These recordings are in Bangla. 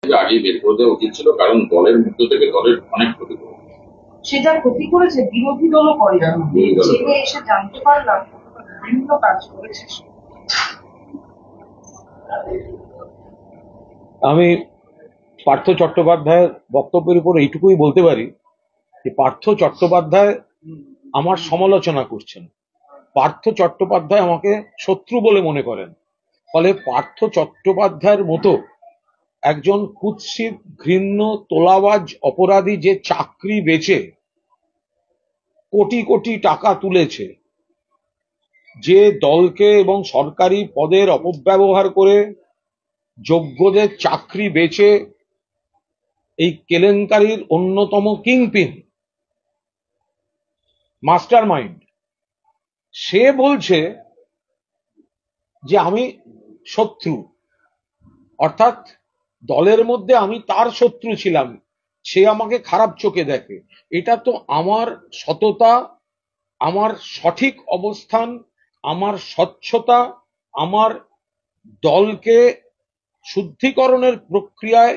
থেকে আগেই বের করে দেওয়া উচিত ছিল, কারণ দলের মধ্য থেকে দলের অনেক ক্ষতি করে। সে যা ক্ষতি করেছে বিরোধী দলও করে, বিরোধী দলের জেনে এসে জানতে পারলাম বিভিন্ন কাজ করেছে। আমি পার্থ চট্টোপাধ্যায়ের বক্তব্যের উপর এইটুকুই বলতে পারি যে পার্থ চট্টোপাধ্যায় আমার সমালোচনা করছেন, পার্থ চট্টোপাধ্যায় আমাকে শত্রু বলে মনে করেন। ফলে পার্থ চট্টোপাধ্যায়ের মতো একজন কুৎসিত ঘৃণ্য তোলাবাজ অপরাধী যে চাকরি বেচে কোটি কোটি টাকা তুলেছে, যে দলকে এবং সরকারি পদের অপব্যবহার করে যোগ্যদের চাকরি বেচে এই কেলেঙ্কারির অন্যতম কিংপিন মাস্টার মাইন্ড, সে বলছে যে আমি শত্রু, অর্থাৎ দলের মধ্যে আমি তার শত্রু ছিলাম, সে আমাকে খারাপ চোখে দেখে। এটা তো আমার সততা, আমার সঠিক অবস্থান, আমার স্বচ্ছতা, আমার দলকে শুদ্ধিকরণের প্রক্রিয়ায়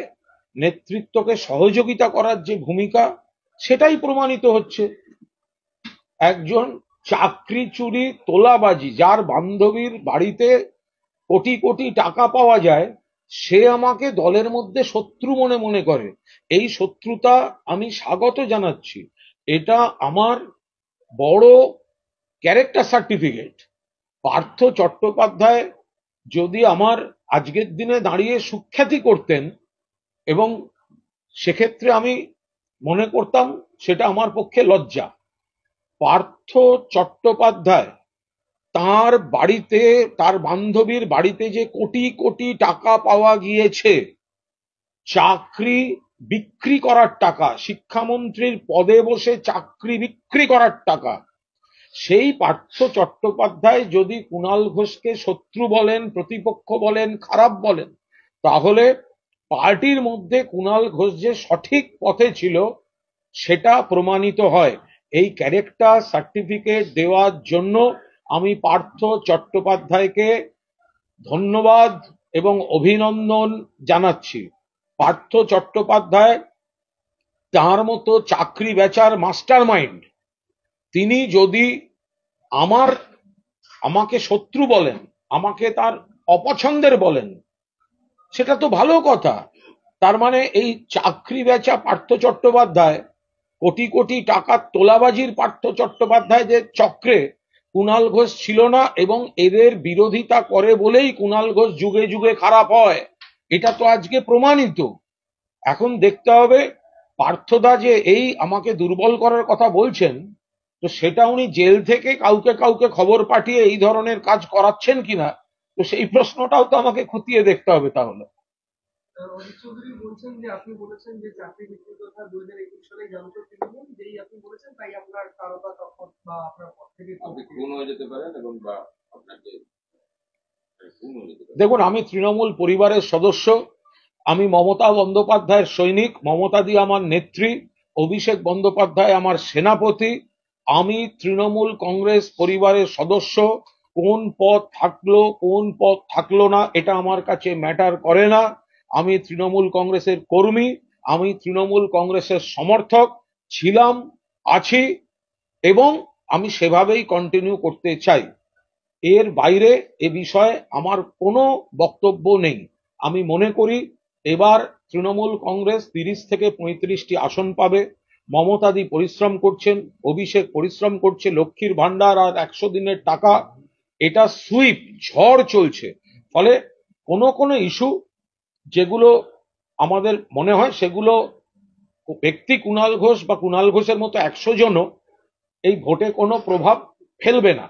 নেতৃত্বকে সহযোগিতা করার যে ভূমিকা, সেটাই প্রমাণিত হচ্ছে। একজন চাকরি চুরি তোলাবাজি, যার বান্ধবীর বাড়িতে কোটি কোটি টাকা পাওয়া যায়, সে আমাকে দলের মধ্যে শত্রু মনে করে। এই শত্রুতা আমি স্বাগত জানাচ্ছি। এটা আমার বড় ক্যারেক্টার সার্টিফিকেট। পার্থ চট্টোপাধ্যায় যদি আমার আজকের দিনে দাঁড়িয়ে সুখ্যাতি করতেন, এবং সেক্ষেত্রে আমি মনে করতাম সেটা আমার পক্ষে লজ্জা। পার্থ চট্টোপাধ্যায় তার বাড়িতে, তার বান্ধবীর বাড়িতে যে কোটি কোটি টাকা পাওয়া গিয়েছে, চাকরি বিক্রি করার টাকা, শিক্ষামন্ত্রীর পদে বসে চাকরি বিক্রি করার টাকা, সেই পার্থ চট্টোপাধ্যায় যদি কুণাল ঘোষকে শত্রু বলেন, প্রতিপক্ষ বলেন, খারাপ বলেন, তাহলে পার্টির মধ্যে কুণাল ঘোষ যে সঠিক পথে ছিল সেটা প্রমাণিত হয়। এই ক্যারেক্টার সার্টিফিকেট দেওয়ার জন্য আমি পার্থ চট্টোপাধ্যায়কে ধন্যবাদ এবং অভিনন্দন জানাচ্ছি। পার্থ চট্টোপাধ্যায় তার মতো চাকরি বেচার মাস্টার মাইন্ড, তিনি যদি আমাকে শত্রু বলেন, আমাকে তার অপছন্দের বলেন, সেটা তো ভালো কথা। তার মানে এই চাকরি বেচা পার্থ চট্টোপাধ্যায়, কোটি কোটি টাকার তোলাবাজির পার্থ চট্টোপাধ্যায়দের চক্রে কুণাল ঘোষ ছিল না, এবং এদের বিরোধিতা করে বলেই কুণাল ঘোষ যুগে যুগে খারাপ হয়। এটা তো আজকে প্রমাণিত। এখন দেখতে হবে পার্থদা যে এই আমাকে দুর্বল করার কথা বলছেন, তো সেটা উনি জেল থেকে কাউকে কাউকে খবর পাঠিয়ে এই ধরনের কাজ করাচ্ছেন কিনা, তো সেই প্রশ্নটাও তো আমাকে খতিয়ে দেখতে হবে। তাহলে অজিত চৌধুরী বলছেন যে আপনি বলেছেন যে চাকরি বিক্রির কথা 2021 সালে জানতে পেরেছেন, যেই আপনি বলেছেন তাই আপনার কারোটা তখন বা আপনার পদ থেকে আপনি খুন হয়ে যেতে পারেন, এবং বা আপনাকে খুন হয়ে যেতে পারেন। দেখুন, আমি তৃণমূল পরিবারের সদস্য, আমি মমতা বন্দ্যোপাধ্যায়ের সৈনিক, মমতাদি আমার নেত্রী, অভিষেক বন্দ্যোপাধ্যায় আমার সেনাপতি। আমি তৃণমূল কংগ্রেস পরিবারের সদস্য। কোন পদ থাকলো কোন পদ থাকলো না এটা আমার কাছে ম্যাটার করে না। আমি তৃণমূল কংগ্রেসের কর্মী, আমি তৃণমূল কংগ্রেসের সমর্থক ছিলাম, আছি, এবং আমি সেভাবেই কন্টিনিউ করতে চাই। এর বাইরে এ বিষয়ে আমার কোনো বক্তব্য নেই। আমি মনে করি এবার তৃণমূল কংগ্রেস 30 থেকে 35টি আসন পাবে। মমতাদি পরিশ্রম করছেন, অভিষেক পরিশ্রম করছে, লক্ষ্মীর ভান্ডার আর 100 দিনের টাকা, এটা সুইপ ঝড় চলছে। ফলে কোনো কোনো ইস্যু যেগুলো আমাদের মনে হয় সেগুলো ব্যক্তি কুণাল ঘোষ বা কুণাল ঘোষের মতো 100 জনও এই ভোটে কোনো প্রভাব ফেলবে না।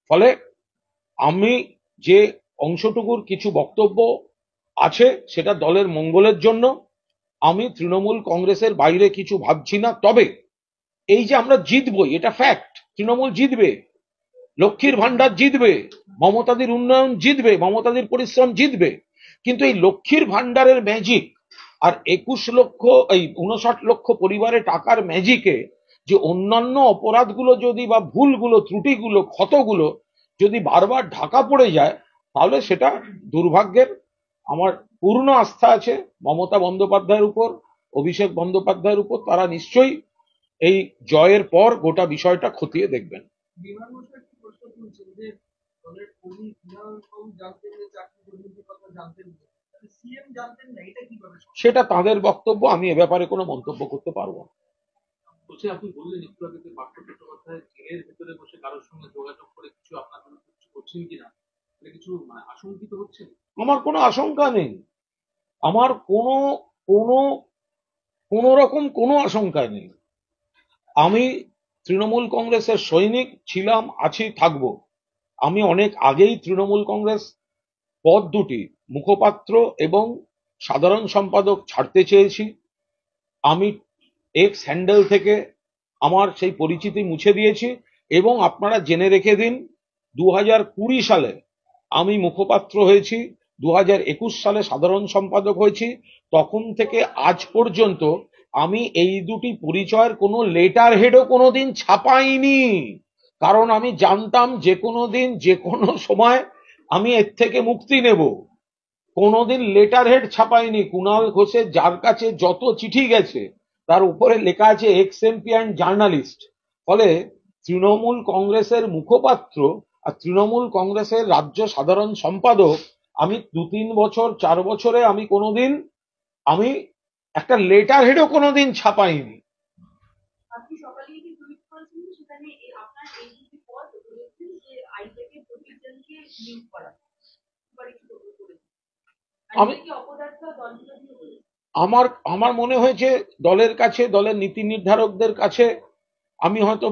ফলে আমি যে অংশটুকুর কিছু বক্তব্য আছে সেটা দলের মঙ্গলের জন্য। আমি তৃণমূল কংগ্রেসের বাইরে কিছু ভাবছি না। তবে এই যে আমরা জিতবই, এটা ফ্যাক্ট। তৃণমূল জিতবে, লক্ষ্মীর ভান্ডার জিতবে, মমতাদির উন্নয়ন জিতবে, মমতাদির পরিশ্রম জিতবে। কিন্তু এই লক্ষ্মীর ভান্ডারের ম্যাজিক আর 21 লক্ষ, এই 59 লক্ষ পরিবারে টাকার ম্যাজিকে যে অন্যান্য অপরাধগুলো যদি বা ভুলগুলো, ত্রুটিগুলো, ক্ষতগুলো যদি বারবার ঢাকা পড়ে যায়, তাহলে সেটা দুর্ভাগ্যের। আমার পূর্ণ আস্থা আছে মমতা বন্দ্যোপাধ্যায়ের উপর, অভিষেক বন্দ্যোপাধ্যায়ের উপর। তারা নিশ্চয়ই এই জয়ের পর গোটা বিষয়টা খতিয়ে দেখবেন। বিমান বসু একটি প্রশ্ন তুলছেন যে দলের কর্মী বিধানবাবু জানতেন যে চাকরি দুর্নীতির কথা জানতেন না, সিএম জানতেন না, এটা কিভাবে সম্ভব? সেটা তাদের বক্তব্য, আমি এ ব্যাপারে কোনো মন্তব্য করতে পারবো না। বলছি, আপনি বললেন একটু আগে যে পার্থ চট্টোপাধ্যায় জেলের ভেতরে বসে কারোর সঙ্গে যোগাযোগ করে কিছু আপনার বিরুদ্ধে কিছু করছেন কিনা, এটা কিছু আশঙ্কিত হচ্ছেন? আমার কোনো আশঙ্কা নেই, আমার কোনো কোনো কোনো রকম কোনো আশঙ্কা নেই। আমি তৃণমূল কংগ্রেসের সৈনিক ছিলাম, আছি, থাকবো। আমি অনেক আগেই তৃণমূল কংগ্রেস পদ দুটি, মুখপাত্র এবং সাধারণ সম্পাদক, ছাড়তে চেয়েছি। আমি এক্স হ্যান্ডেল থেকে আমার সেই পরিচিতি মুছে দিয়েছি এবং আপনারা জেনে রেখে দিন, 2020 সালে আমি মুখপাত্র হয়েছি, 2021 সালে সাধারণ সম্পাদক হয়েছি। তখন থেকে আজ পর্যন্ত আমি এই দুটি পরিচয়ের কোনো লেটার হেডও কোনোদিন ছাপাইনি, কারণ আমি জানতাম যে কোনো দিন যে কোনো সময় আমি এর থেকে মুক্তি নেব। কোনোদিন লেটার হেড ছাপাইনি। কুণাল ঘোষের যার কাছে যত চিঠি গেছে তার উপরে লেখা আছে এক্স এমপি অ্যান্ড জার্নালিস্ট। ফলে তৃণমূল কংগ্রেসের মুখপাত্র আর তৃণমূল কংগ্রেসের রাজ্য সাধারণ সম্পাদক আমি 2-3 বছর 4 বছরে আমি কোনোদিন আমি একটা লেটার হেডও কোনোদিন ছাপাইনি। আপনি সকালেই যে টুইট করেছিলেন সেখানে আপনার এই দুটি পদ রয়েছে যে আইপ্যাকের প্রতিজনকে লিঙ্ক করা সুপারিশ করেছে, আমি আইপ্যাকে অপদার্থ দলবিরোধী বলেছে। আমার আমার মনে হয়েছে দলের কাছে, দলের নীতি নির্ধারকদের কাছে আমি হয়তো